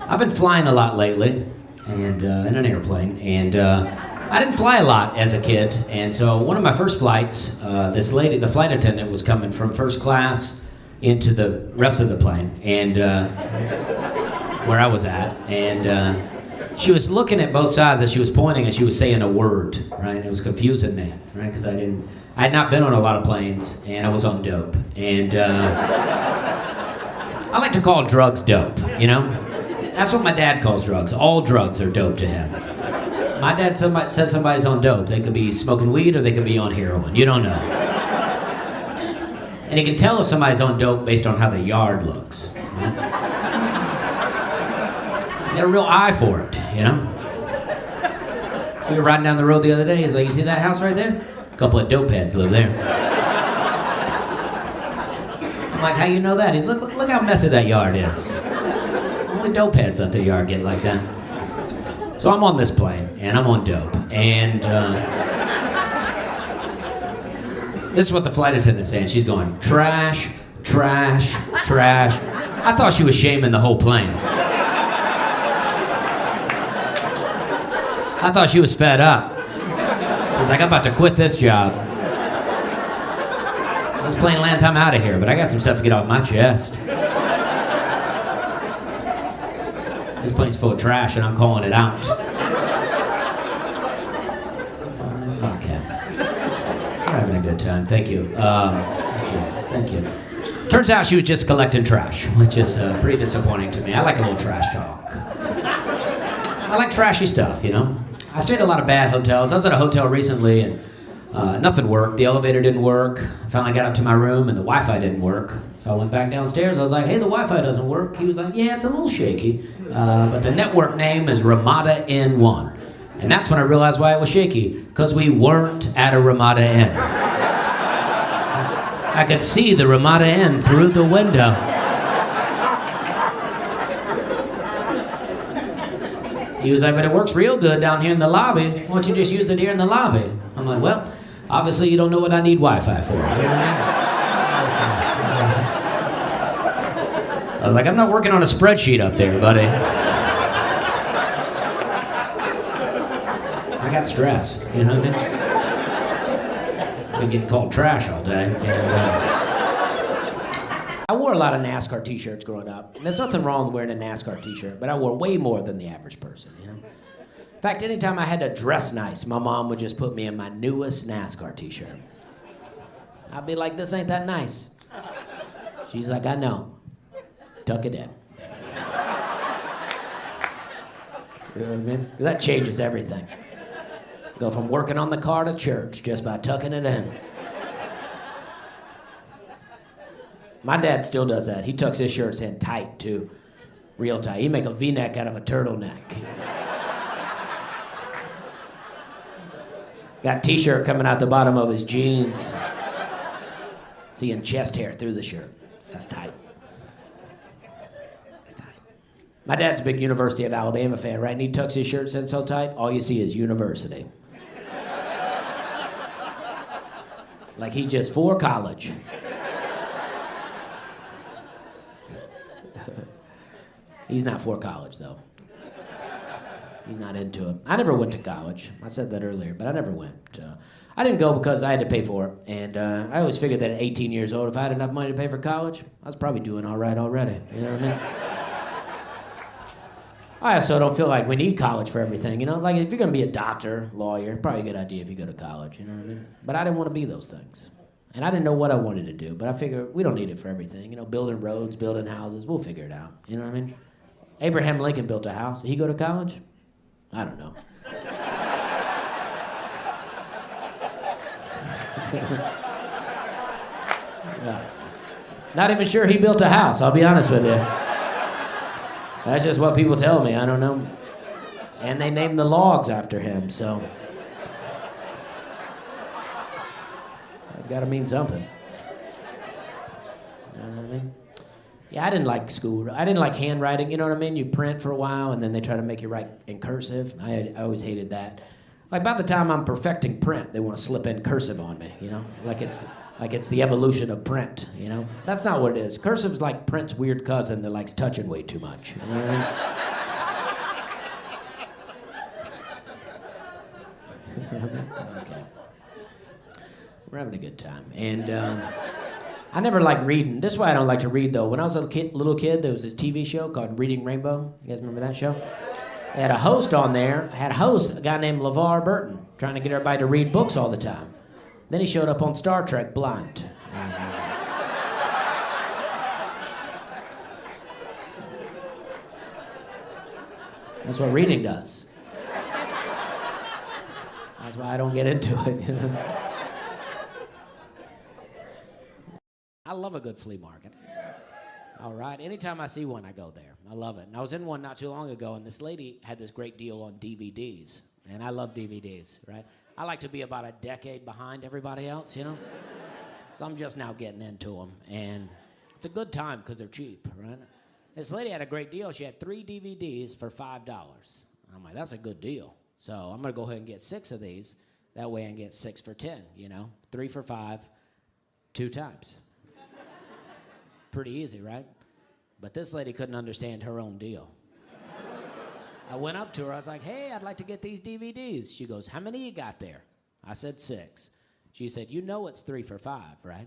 I've been flying a lot lately, and in an airplane, and I didn't fly a lot as a kid, and so one of my first flights, this lady, the flight attendant, was coming from first class into the rest of the plane, and where I was at, and she was looking at both sides as she was pointing, and she was saying a word, right? It was confusing me, right? Because I had not been on a lot of planes, and I was on dope, and I like to call drugs dope, you know? That's what my dad calls drugs. All drugs are dope to him. My dad said somebody's on dope. They could be smoking weed or they could be on heroin. You don't know. And you can tell if somebody's on dope based on how the yard looks. You got a real eye for it, you know? We were riding down the road the other day. He's like, you see that house right there? A couple of dope heads live there. I'm like, how you know that? He's look how messy that yard is. Only dope heads up the yard get like that. So I'm on this plane, and I'm on dope, and this is what the flight attendant's saying. She's going, trash, trash, trash. I thought she was shaming the whole plane. I thought she was fed up. She's like, I'm about to quit this job. This plane lands, I'm out of here, but I got some stuff to get off my chest. This plane's full of trash, and I'm calling it out. Okay. We're having a good time. Thank you. Thank you. Turns out she was just collecting trash, which is pretty disappointing to me. I like a little trash talk. I like trashy stuff, you know? I stayed at a lot of bad hotels. I was at a hotel recently, and nothing worked. The elevator didn't work. I finally got up to my room, and the Wi-Fi didn't work. So I went back downstairs. I was like, hey, the Wi-Fi doesn't work. He was like, yeah, it's a little shaky. But the network name is Ramada Inn 1. And that's when I realized why it was shaky, because we weren't at a Ramada Inn. I could see the Ramada Inn through the window. He was like, but it works real good down here in the lobby. Why don't you just use it here in the lobby? I'm like, well, obviously you don't know what I need Wi-Fi for. You know what I mean? I was like, I'm not working on a spreadsheet up there, buddy. I got stress, you know what I mean? I've been getting called trash all day. And, I wore a lot of NASCAR t-shirts growing up. There's nothing wrong with wearing a NASCAR t-shirt, but I wore way more than the average person, you know? In fact, anytime I had to dress nice, my mom would just put me in my newest NASCAR t-shirt. I'd be like, this ain't that nice. She's like, I know. Tuck it in. You know what I mean? That changes everything. Go from working on the car to church just by tucking it in. My dad still does that. He tucks his shirts in tight, too. Real tight. He'd make a V-neck out of a turtleneck. Got a t-shirt coming out the bottom of his jeans. Seeing chest hair through the shirt. That's tight. That's tight. My dad's a big University of Alabama fan, right? And he tucks his shirts in so tight, all you see is university. Like he's just for college. He's not for college, though. He's not into it. I never went to college. I said that earlier, but I never went. I didn't go because I had to pay for it. And I always figured that at 18 years old, if I had enough money to pay for college, I was probably doing all right already. You know what I mean? I also don't feel like we need college for everything, you know? Like, if you're going to be a doctor, lawyer, probably a good idea if you go to college, you know what I mean? But I didn't want to be those things. And I didn't know what I wanted to do, but I figured we don't need it for everything. You know, building roads, building houses, we'll figure it out. You know what I mean? Abraham Lincoln built a house. Did he go to college? I don't know. Yeah. Not even sure he built a house, I'll be honest with you. That's just what people tell me, I don't know. And they named the logs after him, so. That's gotta mean something. You know what I mean? Yeah, I didn't like school. I didn't like handwriting, you know what I mean? You print for a while, and then they try to make you write in cursive. I always hated that. Like, about the time I'm perfecting print, they want to slip in cursive on me, you know? Like it's the evolution of print, you know? That's not what it is. Cursive's like print's weird cousin that likes touching way too much. You know what I mean? Okay. We're having a good time. And I never liked reading. This is why I don't like to read, though. When I was a little kid, there was this TV show called Reading Rainbow. You guys remember that show? They had a host on there. A guy named LeVar Burton, trying to get everybody to read books all the time. Then he showed up on Star Trek blind. That's what reading does. That's why I don't get into it. You know? I love a good flea market. All right, anytime I see one, I go there. I love it. And I was in one not too long ago, and this lady had this great deal on DVDs. And I love DVDs, right? I like to be about a decade behind everybody else, you know? So I'm just now getting into them. And it's a good time because they're cheap, right? This lady had a great deal. She had 3 DVDs for $5. I'm like, that's a good deal. So I'm going to go ahead and get 6 of these. That way I can get 6 for 10, you know? 3 for 5, 2 times. Pretty easy, right? But this lady couldn't understand her own deal. I went up to her. I was like, hey, I'd like to get these DVDs. She goes, how many you got there? I said 6. She said, you know it's 3 for 5, right?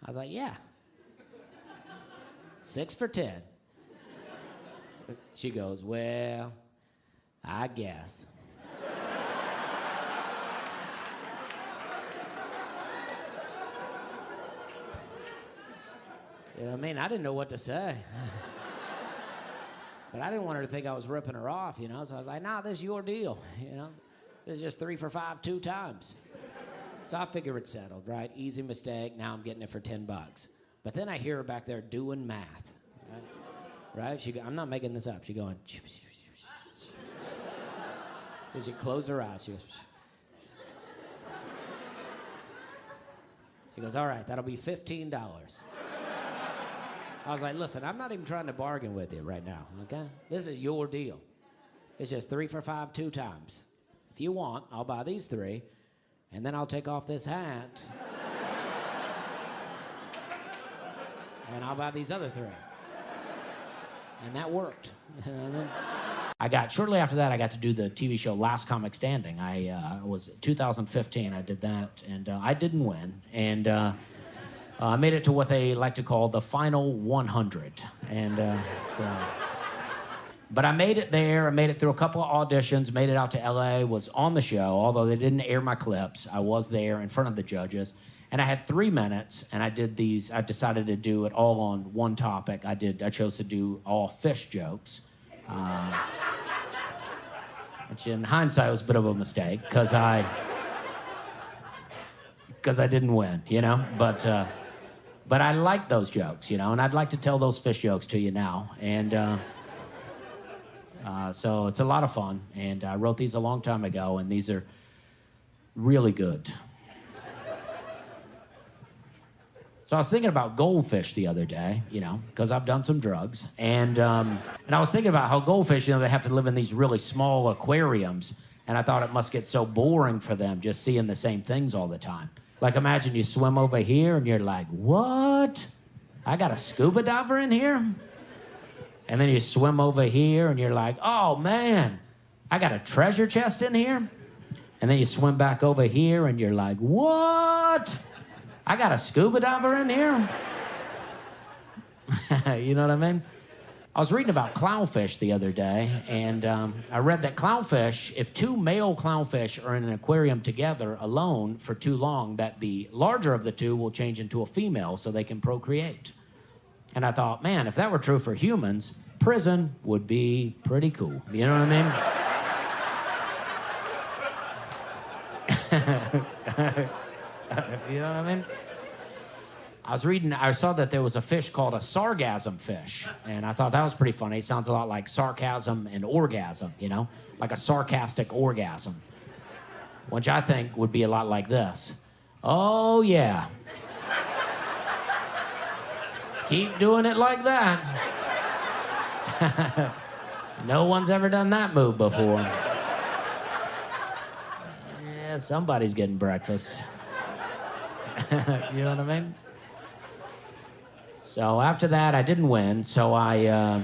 I was like, yeah. 6 for 10. She goes, well, I guess. You know what I mean? I didn't know what to say. But I didn't want her to think I was ripping her off, you know? So I was like, nah, this is your deal, you know? This is just 3 for 5, 2 times. So I figure it's settled, right? Easy mistake. Now I'm getting it for $10. But then I hear her back there doing math, right? I'm not making this up. She's going, so she closed her eyes. She goes, all right, that'll be $15. I was like, listen, I'm not even trying to bargain with you right now, okay? This is your deal. It's just 3 for 5, 2 times. If you want, I'll buy these 3, and then I'll take off this hat, and I'll buy these other 3. And that worked. You know what I mean? Shortly after that, I got to do the TV show Last Comic Standing. I was 2015, I did that, and I didn't win. And I made it to what they like to call the final 100. And but I made it there. I made it through a couple of auditions, made it out to LA, was on the show, although they didn't air my clips. I was there in front of the judges. And I had 3 minutes, and I decided to do it all on one topic. I chose to do all fish jokes. Which in hindsight was a bit of a mistake, because I didn't win, you know? But I like those jokes, you know, and I'd like to tell those fish jokes to you now. And so it's a lot of fun. And I wrote these a long time ago, and these are really good. So I was thinking about goldfish the other day, you know, because I've done some drugs. And I was thinking about how goldfish, you know, they have to live in these really small aquariums. And I thought it must get so boring for them just seeing the same things all the time. Like, imagine you swim over here and you're like, what? I got a scuba diver in here? And then you swim over here and you're like, oh, man, I got a treasure chest in here? And then you swim back over here and you're like, what? I got a scuba diver in here? You know what I mean? I was reading about clownfish the other day, and I read that clownfish, if 2 male clownfish are in an aquarium together alone for too long, that the larger of the 2 will change into a female so they can procreate. And I thought, man, if that were true for humans, prison would be pretty cool. You know what I mean? You know what I mean? I saw that there was a fish called a sargasm fish, and I thought that was pretty funny. It sounds a lot like sarcasm and orgasm, you know? Like a sarcastic orgasm, which I think would be a lot like this. Oh, yeah. Keep doing it like that. No one's ever done that move before. Yeah, somebody's getting breakfast. You know what I mean? So after that, I didn't win, so I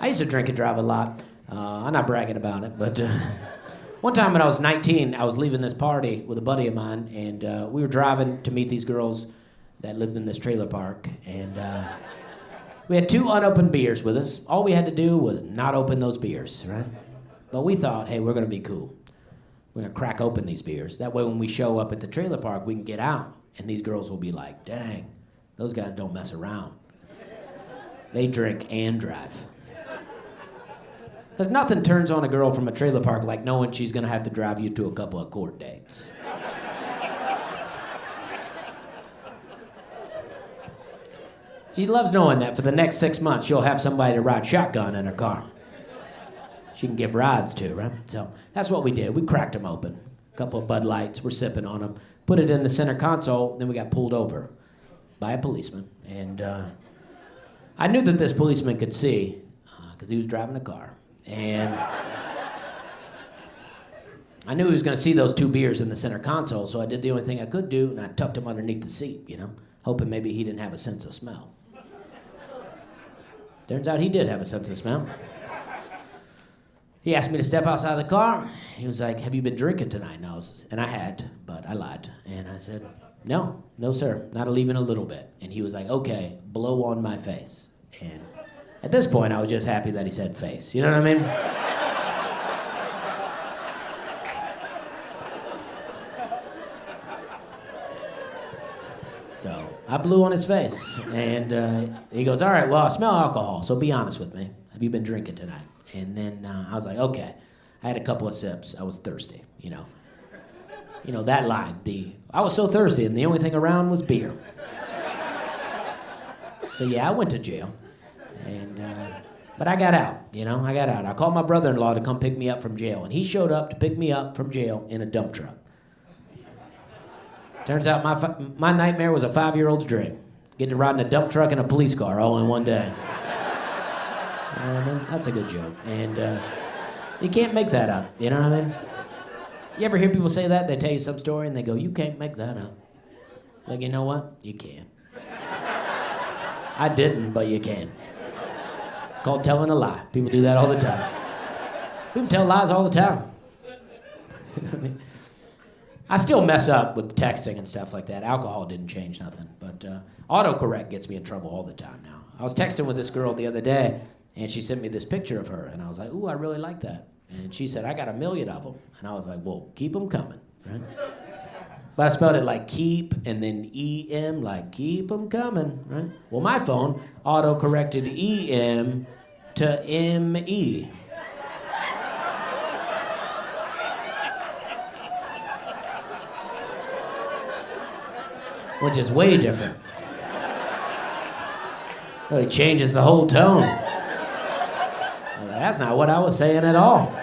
used to drink and drive a lot. I'm not bragging about it, but One time when I was 19, I was leaving this party with a buddy of mine, and we were driving to meet these girls that lived in this trailer park, and we had 2 unopened beers with us. All we had to do was not open those beers, right? But we thought, hey, we're gonna be cool. We're gonna crack open these beers. That way when we show up at the trailer park, we can get out, and these girls will be like, dang, those guys don't mess around. They drink and drive. Because nothing turns on a girl from a trailer park like knowing she's gonna have to drive you to a couple of court dates. She loves knowing that for the next 6 months she'll have somebody to ride shotgun in her car. She can give rides to, right? So that's what we did. We cracked them open. A couple of Bud Lights, we're sipping on them. Put it in the center console, then we got pulled over by a policeman. And I knew that this policeman could see, because he was driving a car. And I knew he was going to see those 2 beers in the center console, so I did the only thing I could do, and I tucked them underneath the seat, hoping maybe he didn't have a sense of smell. Turns out he did have a sense of smell. He asked me to step outside the car. He was like, have you been drinking tonight? And I had, but I lied. And I said, no, sir, not even a little bit. And he was like, okay, blow on my face. And at this point, I was just happy that he said face. You know what I mean? So I blew on his face, and he goes, all right, well, I smell alcohol, so be honest with me. Have you been drinking tonight? And then I was like, okay. I had a couple of sips. I was thirsty, that line, I was so thirsty, and the only thing around was beer. So yeah, I went to jail. But I got out, I got out. I called my brother-in-law to come pick me up from jail, and he showed up to pick me up from jail in a dump truck. Turns out my nightmare was a 5-year-old's dream. Getting to ride in a dump truck and a police car all in one day. That's a good joke. And you can't make that up, you know what I mean? You ever hear people say that? They tell you some story and they go, you can't make that up. Like, you know what? You can. I didn't, but you can. It's called telling a lie. People do that all the time. People tell lies all the time. You know what I mean? I still mess up with texting and stuff like that. Alcohol didn't change nothing, but autocorrect gets me in trouble all the time now. I was texting with this girl the other day, and she sent me this picture of her, and I was like, ooh, I really like that. And she said, I got 1 million of them. And I was like, well, keep them coming, right? But I spelled it like keep and then E-M, like keep them coming, right? Well, my phone auto-corrected E-M to M-E. Which is way different. Really changes the whole tone. Well, that's not what I was saying at all.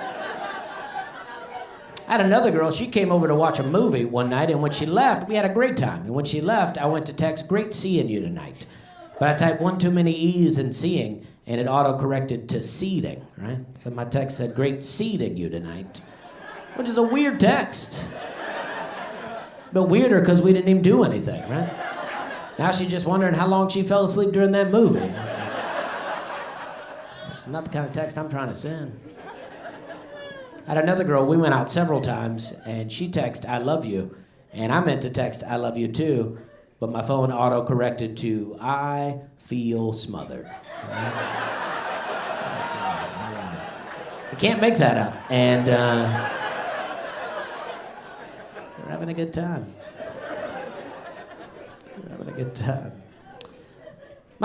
I had another girl, she came over to watch a movie one night, and when she left, we had a great time. And when she left, I went to text, great seeing you tonight. But I typed one too many E's in seeing, and it auto-corrected to seating, right? So my text said, great seating you tonight, which is a weird text. But weirder because we didn't even do anything, right? Now she's just wondering how long she fell asleep during that movie. It's not the kind of text I'm trying to send. I had another girl, we went out several times, and she texted, I love you. And I meant to text, I love you too, but my phone auto-corrected to, I feel smothered. You can't make that up. And we're having a good time. We're having a good time.